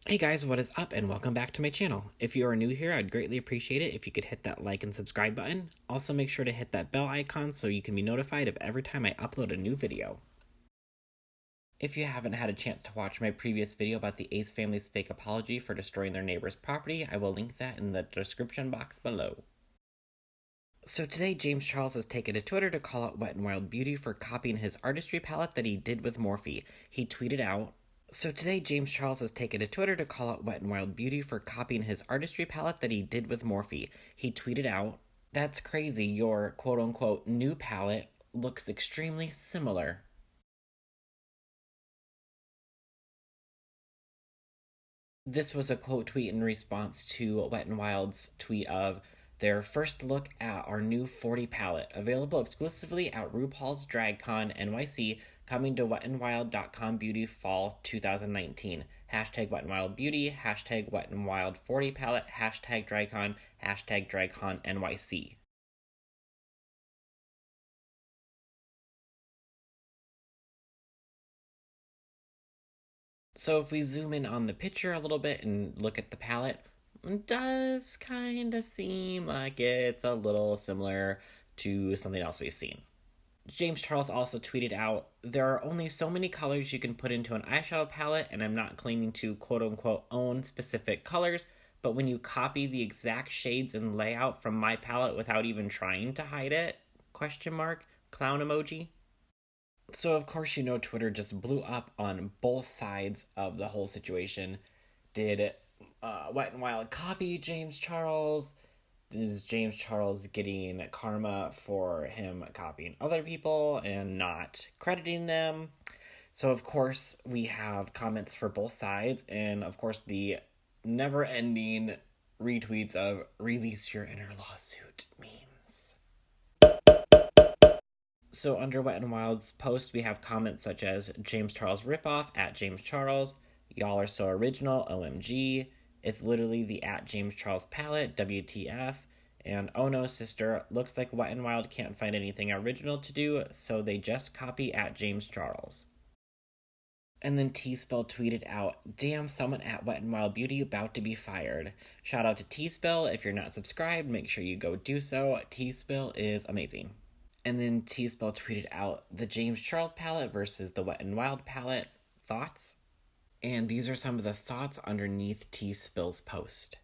Hey guys, what is up and welcome back to my channel. If you are new here, I'd greatly appreciate it if you could hit that like and subscribe button. Also make sure to hit that bell icon so you can be notified of every time I upload a new video. If you haven't had a chance to watch my previous video about the Ace family's fake apology for destroying their neighbor's property, I will link that in the description box below. So today, James Charles has taken to Twitter to call out Wet n Wild Beauty for copying his artistry palette that he did with Morphe. He tweeted out, James Charles has taken to Twitter to call out Wet n Wild Beauty for copying his artistry palette that he did with Morphe. He tweeted out, "That's crazy, your quote-unquote new palette looks extremely similar." This was a quote tweet in response to Wet n Wild's tweet of their first look at our new 40 palette, available exclusively at RuPaul's DragCon NYC, coming to wetnwild.com Beauty Fall 2019. Hashtag Wet n Wild Beauty, hashtag Wet n Wild 40 palette, hashtag DragCon, hashtag DragCon NYC. So if we zoom in on the picture a little bit and look at the palette, it does kind of seem like it's a little similar to something else we've seen. James Charles also tweeted out, "There are only so many colors you can put into an eyeshadow palette, and I'm not claiming to quote-unquote own specific colors, but when you copy the exact shades and layout from my palette without even trying to hide it, question mark, clown emoji." So of course you know Twitter just blew up on both sides of the whole situation. Did Wet n Wild copy James Charles? Is James Charles getting karma for him copying other people and not crediting them? So of course we have comments for both sides, and of course the never-ending retweets of "release your inner lawsuit" memes. So under Wet n Wild's post, we have comments such as "James Charles ripoff at James Charles," "Y'all are so original, OMG," "It's literally the at James Charles palette, WTF," and "Oh no, sister, looks like Wet n Wild can't find anything original to do, so they just copy at James Charles." And then T-Spell tweeted out, "Damn, someone at Wet n Wild Beauty about to be fired. Shout out to T-Spell. If you're not subscribed, make sure you go do so. T-Spell is amazing." And then T-Spell tweeted out, "The James Charles palette versus the Wet n Wild palette. Thoughts?" And these are some of the thoughts underneath T-Spell's post.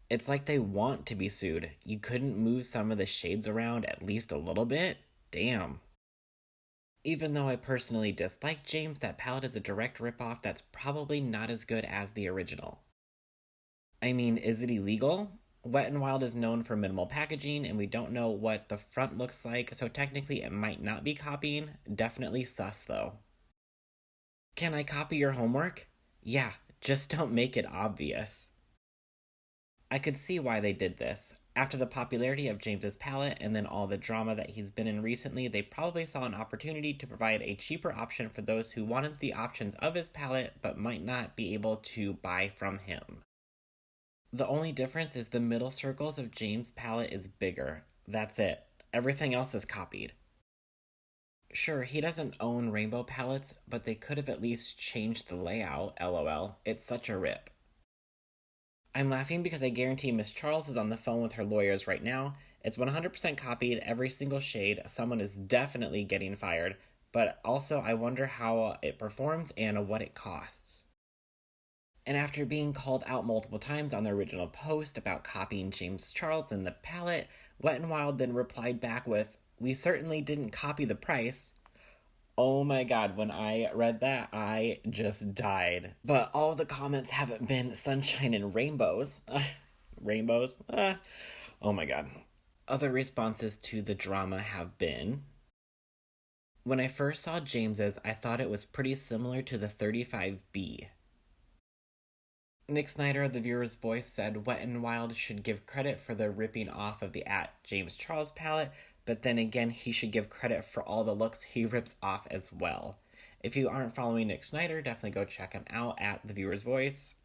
"It's like they want to be sued. You couldn't move some of the shades around at least a little bit? Damn. Even though I personally dislike James, that palette is a direct ripoff that's probably not as good as the original. I mean, is it illegal? Wet n Wild is known for minimal packaging, and we don't know what the front looks like, so technically it might not be copying. Definitely sus, though. Can I copy your homework? Yeah, just don't make it obvious." I could see why they did this. After the popularity of James's palette and then all the drama that he's been in recently, they probably saw an opportunity to provide a cheaper option for those who wanted the options of his palette but might not be able to buy from him. The only difference is the middle circles of James' palette is bigger. That's it. Everything else is copied. Sure, he doesn't own rainbow palettes, but they could have at least changed the layout, lol. It's such a rip. I'm laughing because I guarantee Miss Charles is on the phone with her lawyers right now. It's 100% copied, every single shade. Someone is definitely getting fired, but also I wonder how it performs and what it costs." And after being called out multiple times on the original post about copying James Charles and the palette, Wet n Wild then replied back with, "We certainly didn't copy the price." Oh my god, when I read that, I just died. But all of the comments haven't been sunshine and rainbows. Rainbows? Oh my god. Other responses to the drama have been, "When I first saw James's, I thought it was pretty similar to the 35B. Nick Snyder of The Viewer's Voice said Wet n Wild should give credit for the ripping off of the at James Charles palette, but then again, he should give credit for all the looks he rips off as well. If you aren't following Nick Snyder, definitely go check him out at The Viewer's Voice."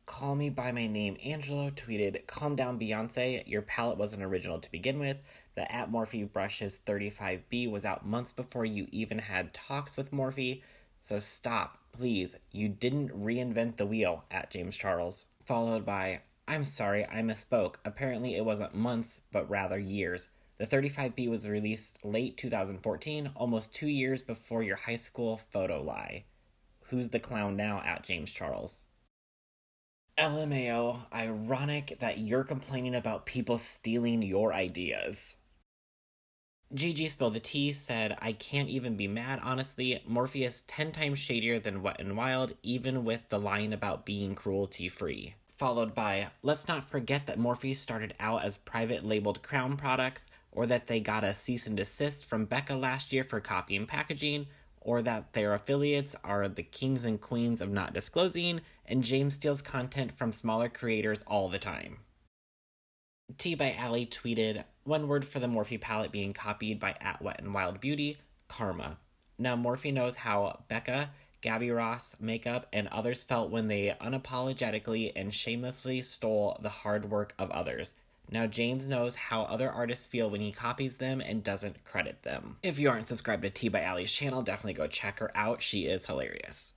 Call Me By My Name Angelo tweeted, "Calm down, Beyonce. Your palette wasn't original to begin with. The at Morphe Brushes 35B was out months before you even had talks with Morphe. So stop. Please, you didn't reinvent the wheel at James Charles. Followed by, I'm sorry, I misspoke. Apparently it wasn't months, but rather years. The 35B was released late 2014, almost 2 years before your high school photo lie. Who's the clown now at James Charles? LMAO, ironic that you're complaining about people stealing your ideas. Gigi Spill the Tea said, I can't even be mad, honestly. Morphe is 10 times shadier than Wet n Wild, even with the line about being cruelty-free. Followed by, let's not forget that Morphe started out as private labeled Crown products, or that they got a cease and desist from Becca last year for copying packaging, or that their affiliates are the kings and queens of not disclosing, and James steals content from smaller creators all the time. TeaByAli tweeted, one word for the Morphe palette being copied by @WetnWildBeauty, karma. Now Morphe knows how Becca, Gabby Ross, Makeup, and others felt when they unapologetically and shamelessly stole the hard work of others. Now James knows how other artists feel when he copies them and doesn't credit them. If you aren't subscribed to TeaByAli's channel, definitely go check her out. She is hilarious.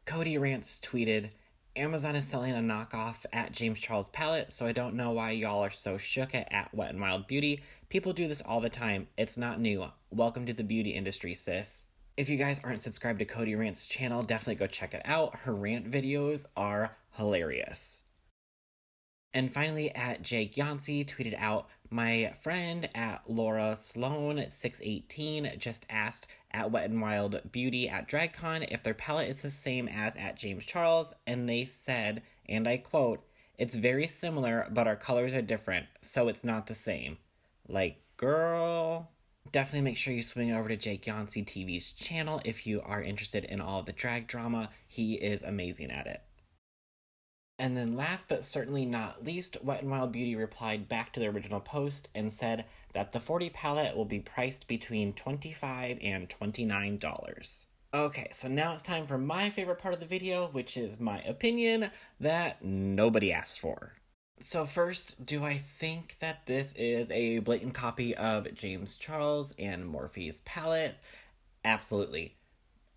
Kodeerants tweeted, Amazon is selling a knockoff at James Charles palette, so I don't know why y'all are so shook at Wet n Wild Beauty. People do this all the time. It's not new. Welcome to the beauty industry, sis. If you guys aren't subscribed to Kodeerants' channel, definitely go check it out. Her rant videos are hilarious. And finally, at JakeyonceTV tweeted out, my friend at Laura Sloan 618 just asked at Wet n Wild Beauty at DragCon if their palette is the same as at James Charles, and they said, and I quote, it's very similar, but our colors are different, so it's not the same. Like, girl. Definitely make sure you swing over to JakeyonceTV's channel if you are interested in all of the drag drama. He is amazing at it. And then last but certainly not least, Wet n Wild Beauty replied back to the original post and said that the 40 palette will be priced between $25 and $29. Okay, so now it's time for my favorite part of the video, which is my opinion that nobody asked for. So first, do I think that this is a blatant copy of James Charles and Morphe's palette? Absolutely.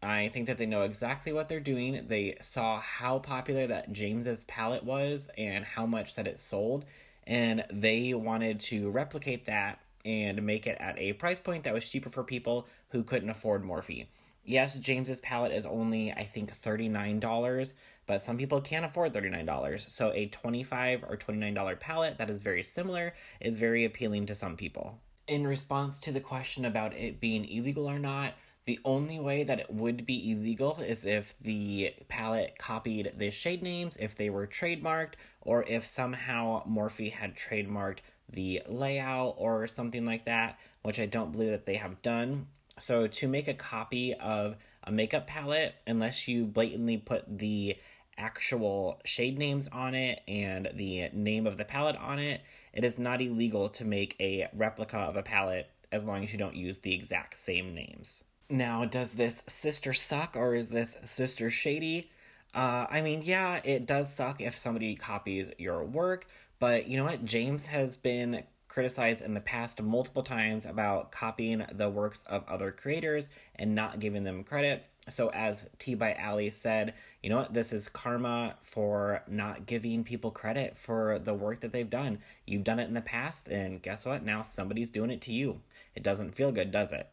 I think that they know exactly what they're doing. They saw how popular that James's palette was and how much that it sold, and they wanted to replicate that and make it at a price point that was cheaper for people who couldn't afford Morphe. Yes, James's palette is only, I think, $39, but some people can't afford $39. So a $25 or $29 palette that is very similar is very appealing to some people. In response to the question about it being illegal or not, the only way that it would be illegal is if the palette copied the shade names, if they were trademarked, or if somehow Morphe had trademarked the layout or something like that, which I don't believe that they have done. So to make a copy of a makeup palette, unless you blatantly put the actual shade names on it and the name of the palette on it, it is not illegal to make a replica of a palette as long as you don't use the exact same names. Now, does this sister suck or is this sister shady? I mean, yeah, it does suck if somebody copies your work, but you know what? James has been criticized in the past multiple times about copying the works of other creators and not giving them credit. So as TeaByAli said, you know what? This is karma for not giving people credit for the work that they've done. You've done it in the past, and guess what? Now somebody's doing it to you. It doesn't feel good, does it?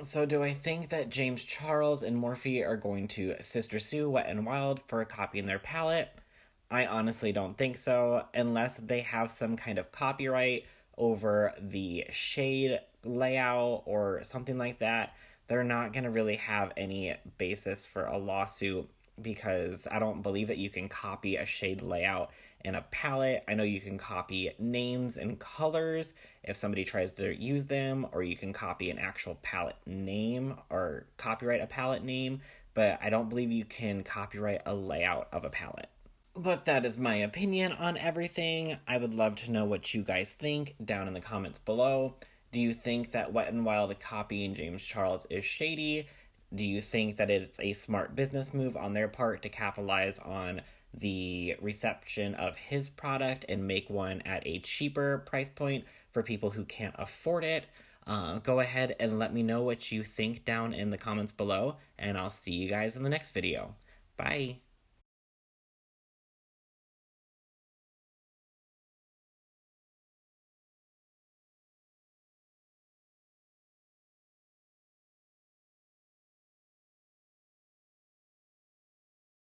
So do I think that James Charles and Morphe are going to sister sue Wet n Wild for copying their palette? I honestly don't think so, unless they have some kind of copyright over the shade layout or something like that. They're not going to really have any basis for a lawsuit because I don't believe that you can copy a shade layout in a palette. I know you can copy names and colors if somebody tries to use them, or you can copy an actual palette name or copyright a palette name, but I don't believe you can copyright a layout of a palette. But that is my opinion on everything. I would love to know what you guys think down in the comments below. Do you think that Wet n Wild copying James Charles is shady? Do you think that it's a smart business move on their part to capitalize on the reception of his product and make one at a cheaper price point for people who can't afford it? Go ahead and let me know what you think down in the comments below, and I'll see you guys in the next video. Bye!